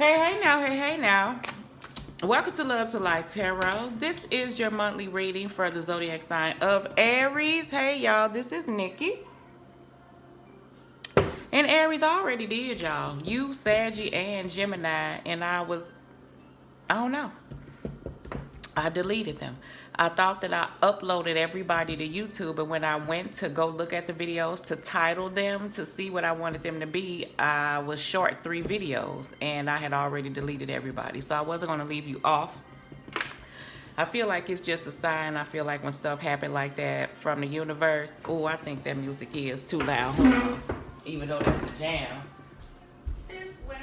Hey now. Welcome to Love to Life Tarot. This is your monthly reading for the zodiac sign of Aries. Hey y'all, this is Nikki. And Aries already did y'all. You, Saggy, and Gemini, and I don't know. I deleted them. I thought that I uploaded everybody to YouTube, and when I went to go look at the videos to title them to see what I wanted them to be, I was short 3 videos, and I had already deleted everybody. So I wasn't going to leave you off. I feel like it's just a sign. I feel like when stuff happen like that from the universe, oh, I think that music is too loud. Hold on. Even though that's the jam. This way.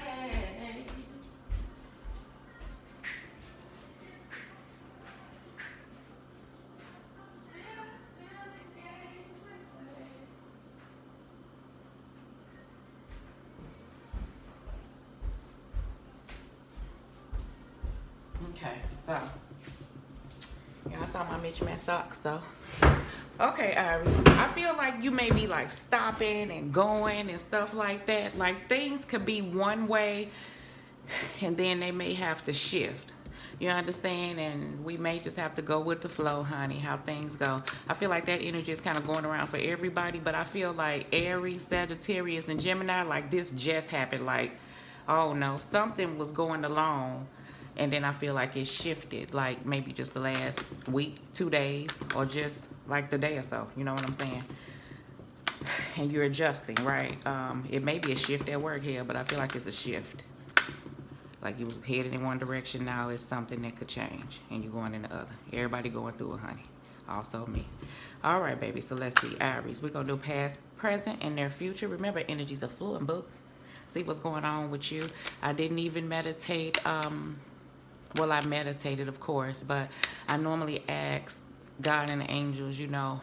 Okay, so yeah, I saw my Mitch Man socks, so okay, Aries. I feel like you may be like stopping and going and stuff like that. Like things could be one way and then they may have to shift. You understand? And we may just have to go with the flow, honey, how things go. I feel like that energy is kind of going around for everybody, but I feel like Aries, Sagittarius, and Gemini, like this just happened. Like, oh no, something was going along. And then I feel like it shifted, like maybe just the last week, 2 days, or just like the day or so. You know what I'm saying? And you're adjusting, right? It may be a shift at work here, but I feel like it's a shift. Like you was headed in one direction, now it's something that could change, and you're going in the other. Everybody going through it, honey. Also me. All right, baby. So let's see, Aries. We're gonna do past, present, and their future. Remember, energies are fluid, boo. See what's going on with you. I didn't even meditate. Well, I meditated, of course, but I normally ask God and the angels, you know,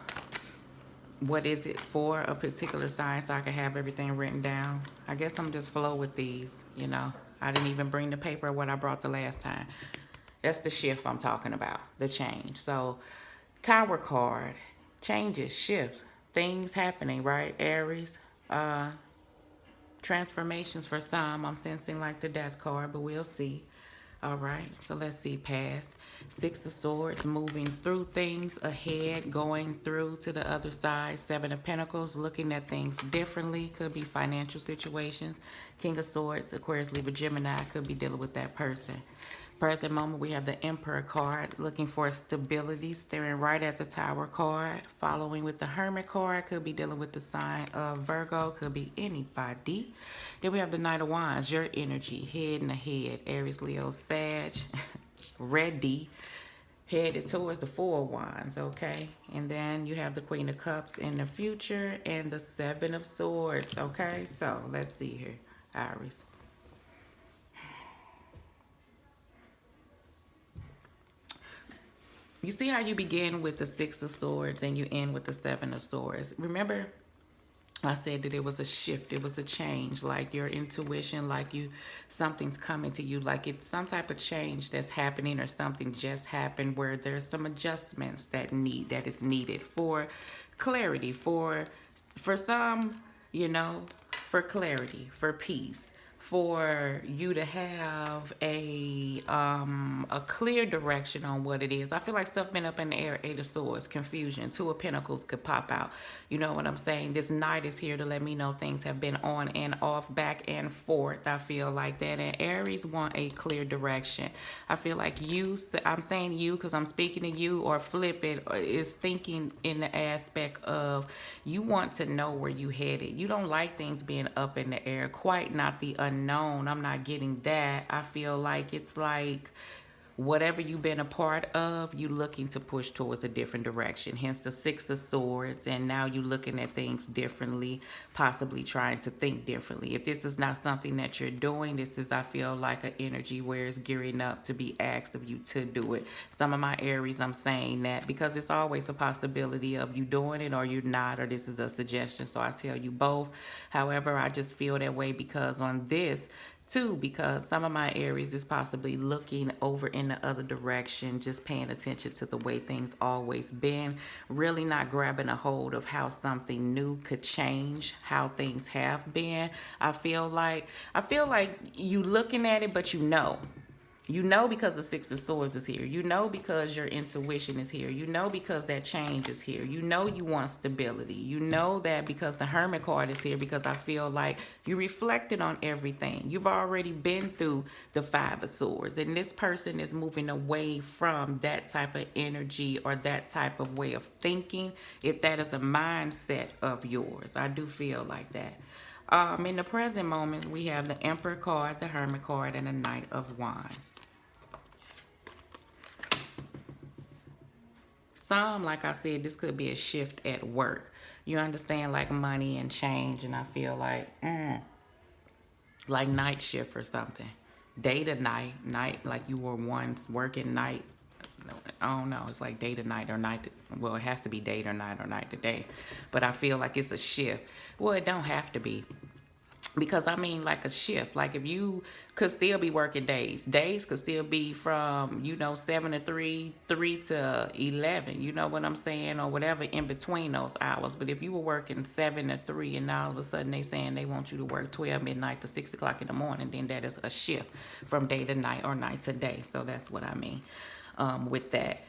what is it for a particular sign so I can have everything written down. I guess I'm just flow with these, you know. I didn't even bring the paper what I brought the last time. That's the shift I'm talking about, the change. So, Tower card, changes, shifts, things happening, right, Aries? Transformations for some. I'm sensing like the death card, but we'll see. All right, so let's see, past. 6 of Swords, moving through things, ahead, going through to the other side. 7 of Pentacles, looking at things differently. Could be financial situations. King of Swords, Aquarius, Libra, Gemini, could be dealing with that person. Present moment, we have the Emperor card, looking for stability, staring right at the Tower card. Following with the Hermit card, could be dealing with the sign of Virgo, could be anybody. Then we have the Knight of Wands, your energy, heading ahead. Aries, Leo, Sag, ready, headed towards the 4 of Wands, okay? And then you have the Queen of Cups in the future and the 7 of Swords, okay? So let's see here, Aries. You see how you begin with the 6 of Swords and you end with the 7 of Swords. Remember, I said that it was a shift, it was a change, like your intuition, like something's coming to you, like it's some type of change that's happening or something just happened where there's some adjustments that is needed for clarity, for some, you know, for clarity, for peace, for you to have a clear direction on what it is. I feel like stuff been up in the air. 8 of Swords, confusion. 2 of Pentacles could pop out. You know what I'm saying? This Knight is here to let me know things have been on and off, back and forth. I feel like that. And Aries want a clear direction. I feel like you, I'm saying you because I'm speaking to you, or flip it, is thinking in the aspect of you want to know where you headed. You don't like things being up in the air, quite not the unknown. I'm not getting that. I feel like it's like whatever you've been a part of, you looking to push towards a different direction. Hence the 6 of Swords, and now you looking at things differently, possibly trying to think differently. If this is not something that you're doing, this is, I feel like, an energy where it's gearing up to be asked of you to do it. Some of my Aries, I'm saying that because it's always a possibility of you doing it or you're not, or this is a suggestion, so I tell you both. However, I just feel that way because on this, too, because some of my Aries is possibly looking over in the other direction, just paying attention to the way things always been, really not grabbing a hold of how something new could change how things have been. I feel like you looking at it, but you know because the Six of Swords is here. You know because your intuition is here. You know because that change is here. You know you want stability. You know that because the Hermit card is here, because I feel like you reflected on everything. You've already been through the Five of Swords. And this person is moving away from that type of energy or that type of way of thinking, if that is a mindset of yours. I do feel like that. In the present moment, we have the Emperor card, the Hermit card, and the Knight of Wands. Some, like I said, this could be a shift at work. You understand, like money and change, and I feel like night shift or something. Day to night, like you were once working night. I don't know. It's like day to night or night. Well, it has to be day to night or night to day. But I feel like it's a shift. Well, it don't have to be. Because I mean, like a shift. Like if you could still be working days could still be from 7 to 3, 3 to 11. You know what I'm saying, or whatever in between those hours. But if you were working 7 to 3, and all of a sudden they saying they want you to work 12 midnight to 6 o'clock in the morning, then that is a shift from day to night or night to day. So that's what I mean with that.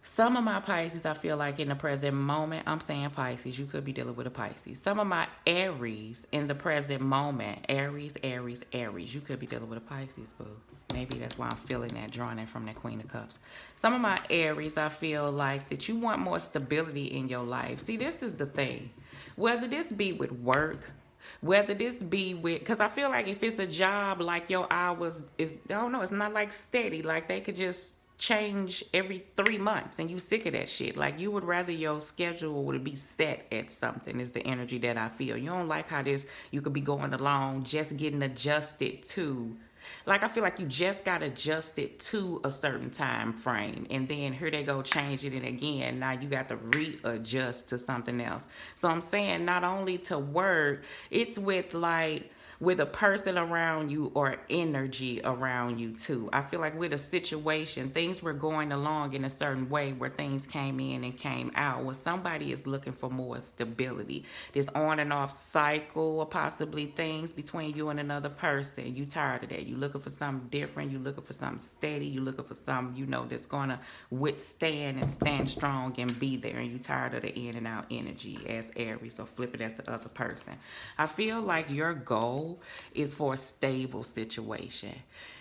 Some of my Pisces, I feel like in the present moment, I'm saying Pisces, you could be dealing with a Pisces. Some of my Aries in the present moment, Aries, you could be dealing with a Pisces, boo. Maybe that's why I'm feeling that, drawing in from that Queen of Cups. Some of my Aries, I feel like that you want more stability in your life. See, this is the thing. Whether this be with work, whether this be with, because I feel like if it's a job, like your hours is, I don't know, it's not like steady. Like they could just change every 3 months and you sick of that shit. Like you would rather your schedule would be set at something, is the energy that I feel. You don't like how this, you could be going along just getting adjusted to, like I feel like you just got adjusted to a certain time frame, and then here they go changing it again. Now you got to readjust to something else. So I'm saying not only to work, it's with a person around you or energy around you too. I feel like with a situation, things were going along in a certain way where things came in and came out. Where somebody is looking for more stability, this on and off cycle or possibly things between you and another person. You tired of that. You looking for something different. You looking for something steady. You looking for something, that's gonna withstand and stand strong and be there. And you tired of the in and out energy as Aries, or flip it as the other person. I feel like your goal is for a stable situation.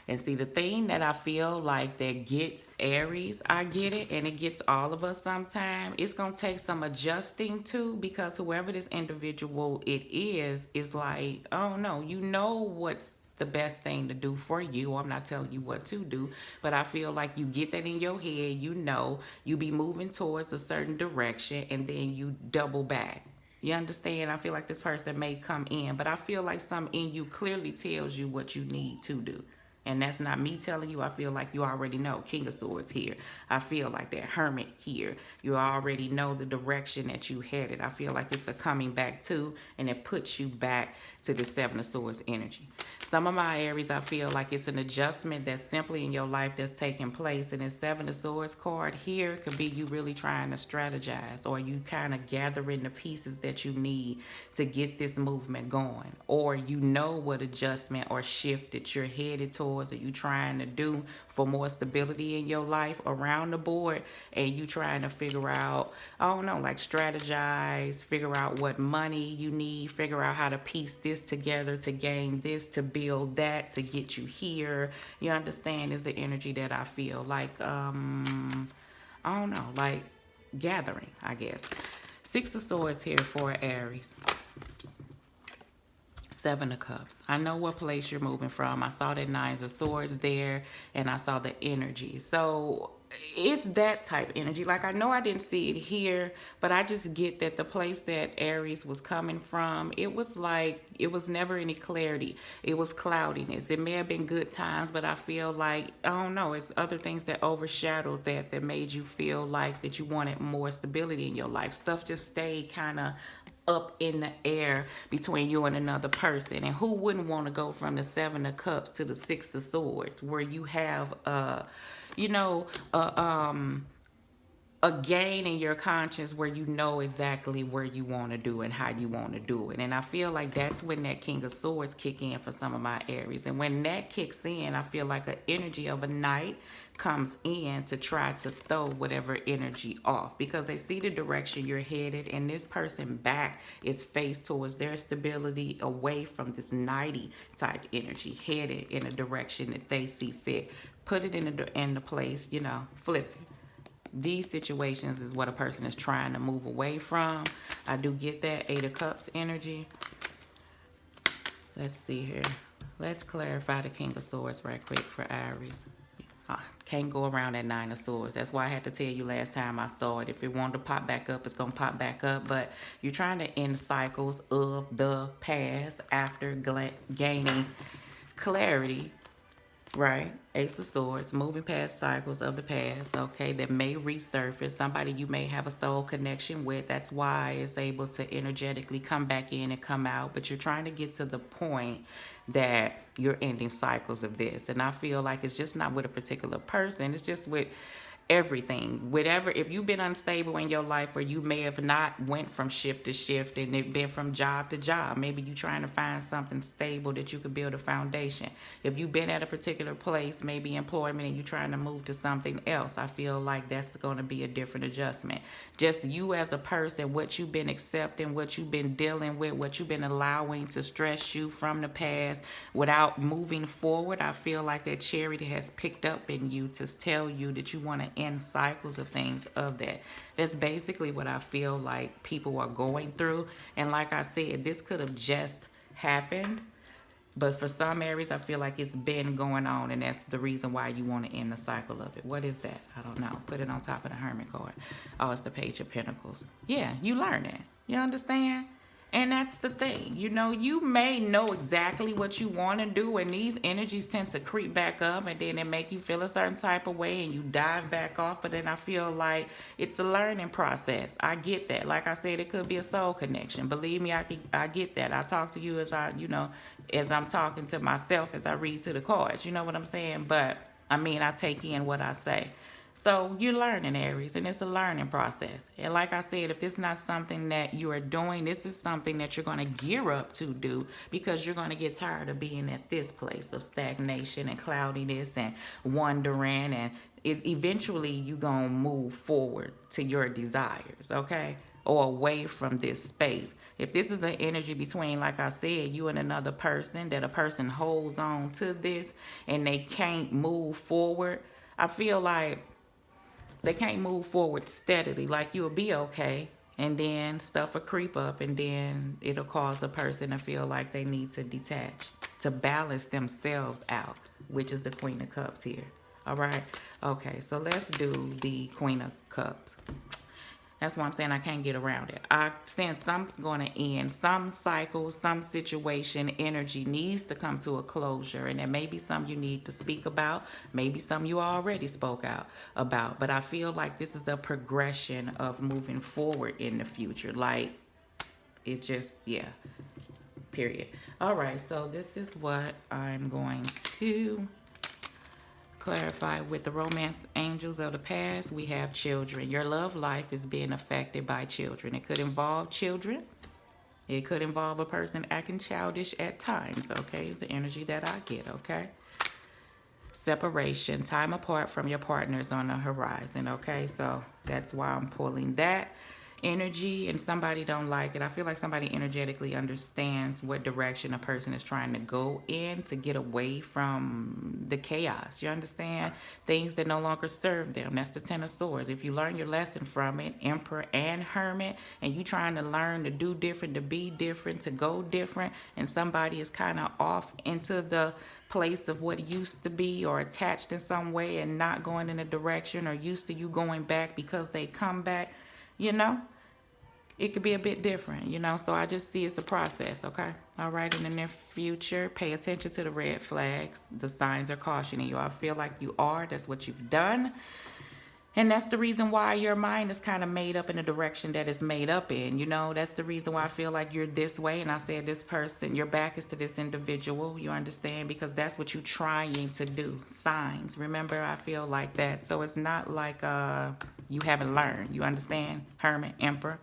And see, the thing that I feel like that gets Aries, I get it, and it gets all of us sometime. It's going to take some adjusting to, because whoever this individual it is like, oh no, you know what's the best thing to do for you. I'm not telling you what to do, but I feel like you get that in your head, you be moving towards a certain direction, and then you double back. You understand? I feel like this person may come in, but I feel like something in you clearly tells you what you need to do. And that's not me telling you. I feel like you already know. King of Swords here. I feel like that Hermit here. You already know the direction that you headed. I feel like it's a coming back to, and it puts you back to the Seven of Swords energy. Some of my Aries, I feel like it's an adjustment that's simply in your life that's taking place. And the Seven of Swords card here could be you really trying to strategize, or you kind of gathering the pieces that you need to get this movement going. Or you know what adjustment or shift that you're headed towards, or you trying to do for more stability in your life around the board, and you trying to figure out, I don't know, like strategize, figure out what money you need, figure out how to piece this together to gain this, to build that, to get you here. You understand, is the energy that I feel like, I don't know, like gathering, I guess. Six of Swords here for Aries. Seven of Cups. I know what place you're moving from. I saw the Nines of Swords there, and I saw the energy. So it's that type energy. Like, I know I didn't see it here, but I just get that the place that Aries was coming from, it was like it was never any clarity. It was cloudiness. It may have been good times, but I feel like, I don't know, it's other things that overshadowed that made you feel like that you wanted more stability in your life. Stuff just stayed kind of up in the air between you and another person. And who wouldn't want to go from the Seven of Cups to the Six of Swords, where you have you know, a gain in your conscience where you know exactly where you want to do and how you want to do it. And I feel like that's when that King of Swords kick in for some of my Aries. And when that kicks in, I feel like an energy of a knight comes in to try to throw whatever energy off, because they see the direction you're headed, and this person back is faced towards their stability, away from this knighty type energy, headed in a direction that they see fit. Put it in the place, you know, flip it. These situations is what a person is trying to move away from. I do get that Eight of Cups energy. Let's see here. Let's clarify the King of Swords right quick for Aries. Can't go around that Nine of Swords. That's why I had to tell you last time I saw it. If it wanted to pop back up, it's going to pop back up. But you're trying to end cycles of the past after gaining clarity. Right, Ace of Swords, moving past cycles of the past, okay, that may resurface. Somebody you may have a soul connection with. That's why it's able to energetically come back in and come out. But you're trying to get to the point that you're ending cycles of this. And I feel like it's just not with a particular person. It's just with everything. Whatever, if you've been unstable in your life, or you may have not went from shift to shift and it been from job to job, maybe you trying to find something stable that you could build a foundation. If you've been at a particular place, maybe employment, and you're trying to move to something else, I feel like that's going to be a different adjustment. Just you as a person, what you've been accepting, what you've been dealing with, what you've been allowing to stress you from the past without moving forward. I feel like that Chariot has picked up in you to tell you that you want to end cycles of things of that. That's basically what I feel like people are going through. And like I said, this could have just happened, but for some Aries, I feel like it's been going on, and that's the reason why you want to end the cycle of it. What is that? I don't know. Put it on top of the Hermit card. Oh, it's the Page of Pentacles. Yeah, you learn it. You understand? And that's the thing, you know, you may know exactly what you want to do, and these energies tend to creep back up, and then they make you feel a certain type of way, and you dive back off. But then I feel like it's a learning process. I get that. Like I said, it could be a soul connection. Believe me, I get that. I talk to you as as I'm talking to myself as I read to the cards. You know what I'm saying? But I mean, I take in what I say. So you're learning, Aries, and it's a learning process. And like I said, if this is not something that you are doing, this is something that you're going to gear up to do, because you're going to get tired of being at this place of stagnation and cloudiness and wondering, and eventually you're going to move forward to your desires, okay? Or away from this space. If this is an energy between, like I said, you and another person, that a person holds on to this and they can't move forward, I feel like they can't move forward steadily. Like, you'll be okay, and then stuff will creep up, and then it'll cause a person to feel like they need to detach to balance themselves out, which is the Queen of Cups here. All right. Okay, so let's do the Queen of Cups. That's why I'm saying I can't get around it. I sense something's going to end. Some cycle, some situation, energy needs to come to a closure. And there may be some you need to speak about. Maybe some you already spoke out about. But I feel like this is the progression of moving forward in the future. Like, it just, yeah, period. All right, so this is what I'm going to clarify with the romance angels of the past. We have children. Your love life is being affected by children. It could involve children. It could involve a person acting childish at times, okay? It's the energy that I get, okay? Separation, time apart from your partners on the horizon, okay? So that's why I'm pulling that. energy and somebody don't like it. I feel like somebody energetically understands what direction a person is trying to go in to get away from the chaos. You understand? Things that no longer serve them. That's the Ten of Swords. If you learn your lesson from it, Emperor and Hermit, and you trying to learn to do different, to be different, to go different, and somebody is kind of off into the place of what used to be or attached in some way and not going in a direction, or used to you going back because they come back, you know, it could be a bit different, you know. So I just see it's a process, okay? All right, in the near future, pay attention to the red flags. The signs are cautioning you. I feel like you are. That's what you've done. And that's the reason why your mind is kind of made up in the direction that it's made up in. You know, that's the reason why I feel like you're this way. And I said this person, your back is to this individual. You understand? Because that's what you're trying to do. Signs. Remember, I feel like that. So it's not like you haven't learned. You understand? Hermit, Emperor.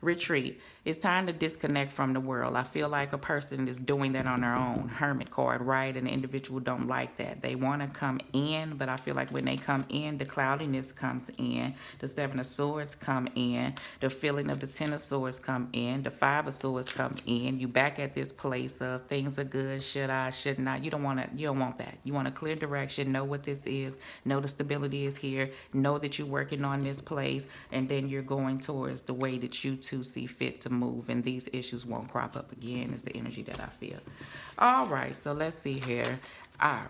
Retreat. It's time to disconnect from the world. I feel like a person is doing that on their own. Hermit card, right? And the individual don't like that. They want to come in, but I feel like when they come in, the cloudiness comes in. The Seven of Swords come in. The feeling of the Ten of Swords come in. The Five of Swords come in. You back at this place of things are good, should I, should not. You don't want that. You want a clear direction, know what this is, know the stability is here, know that you're working on this place, and then you're going towards the way that you two see fit to move, and these issues won't crop up again is the energy that I feel. All right, so let's see here. Aries.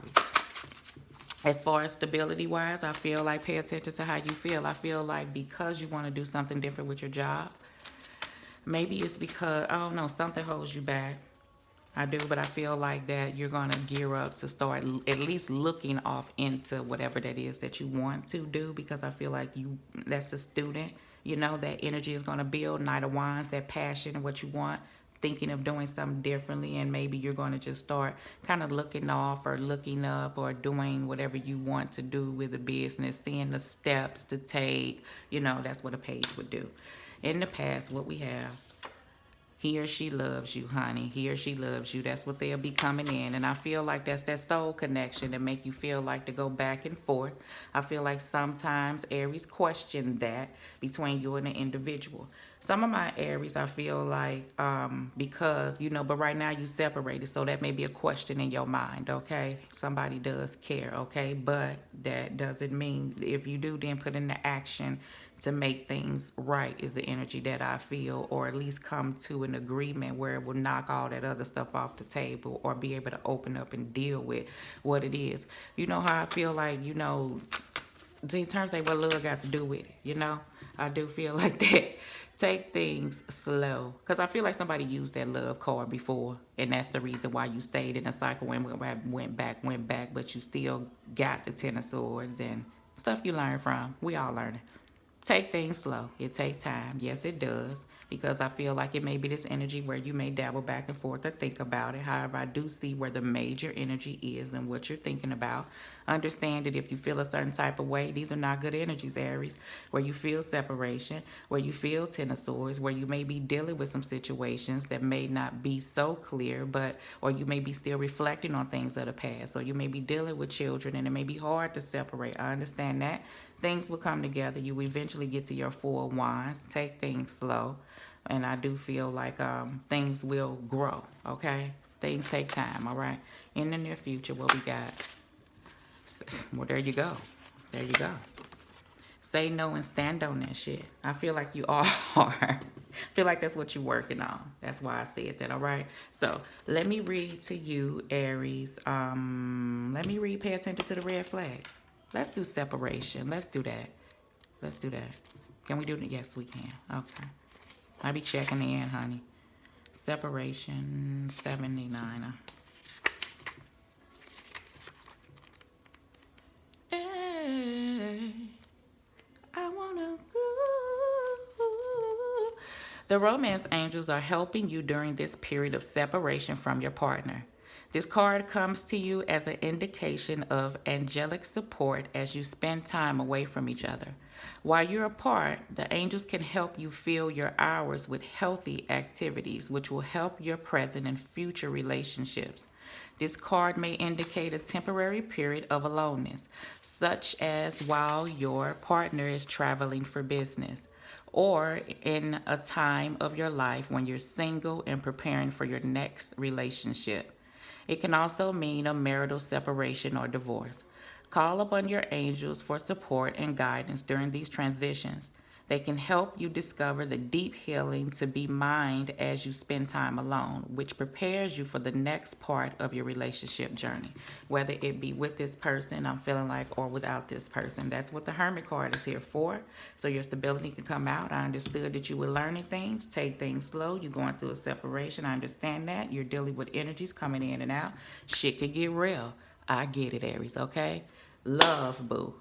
As far as stability wise, I feel like pay attention to how you feel. I feel like because you want to do something different with your job, maybe it's because, I don't know, something holds you back. I do, but I feel like that you're going to gear up to start at least looking off into whatever that is that you want to do, because I feel like that's a student. You know, that energy is going to build. Knight of Wands, that passion and what you want, thinking of doing something differently, and maybe you're going to just start kind of looking off or looking up or doing whatever you want to do with the business, seeing the steps to take. You know, that's what a page would do. In the past, what we have, he or she loves you, honey. He or she loves you. That's what they'll be coming in. And I feel like that's that soul connection that make you feel like to go back and forth. I feel like sometimes Aries question that between you and the individual. Some of my Aries, I feel like, because, you know, but right now you separated. So that may be a question in your mind, okay? Somebody does care, okay? But that doesn't mean if you do, then put into action to make things right is the energy that I feel, or at least come to an agreement where it will knock all that other stuff off the table, or be able to open up and deal with what it is. You know how I feel like, you know, in terms of what love got to do with it, you know? I do feel like that. Take things slow. Because I feel like somebody used that love card before, and that's the reason why you stayed in a cycle and went back, but you still got the Ten of Swords and stuff you learn from. We all learning. Take things slow. It takes time. Yes, it does. Because I feel like it may be this energy where you may dabble back and forth or think about it. However, I do see where the major energy is and what you're thinking about. Understand that if you feel a certain type of way, these are not good energies, Aries. Where you feel separation, where you feel Ten of Swords, where you may be dealing with some situations that may not be so clear, but, or you may be still reflecting on things of the past, or you may be dealing with children and it may be hard to separate. I understand that. Things will come together. You will eventually get to your Four of Wands. Take things slow. And I do feel like things will grow, okay? Things take time, all right? In the near future, what we got? Well, there you go. There you go. Say no and stand on that shit. I feel like you are. I feel like that's what you're working on. That's why I said that, all right? So let me read to you, Aries. Let me read, pay attention to the red flags. Let's do separation. Let's do that. Let's do that. Can we do it? Yes, we can. Okay. I'll be checking in, honey. Separation, 79. Hey, I wanna groove. The romance angels are helping you during this period of separation from your partner. This card comes to you as an indication of angelic support as you spend time away from each other. While you're apart, the angels can help you fill your hours with healthy activities, which will help your present and future relationships. This card may indicate a temporary period of aloneness, such as while your partner is traveling for business, or in a time of your life when you're single and preparing for your next relationship. It can also mean a marital separation or divorce. Call upon your angels for support and guidance during these transitions. They can help you discover the deep healing to be mined as you spend time alone, which prepares you for the next part of your relationship journey, whether it be with this person, I'm feeling like, or without this person. That's what the Hermit card is here for. So your stability can come out. I understood that you were learning things, take things slow. You're going through a separation. I understand that. You're dealing with energies coming in and out. Shit could get real. I get it, Aries, okay? Love, boo.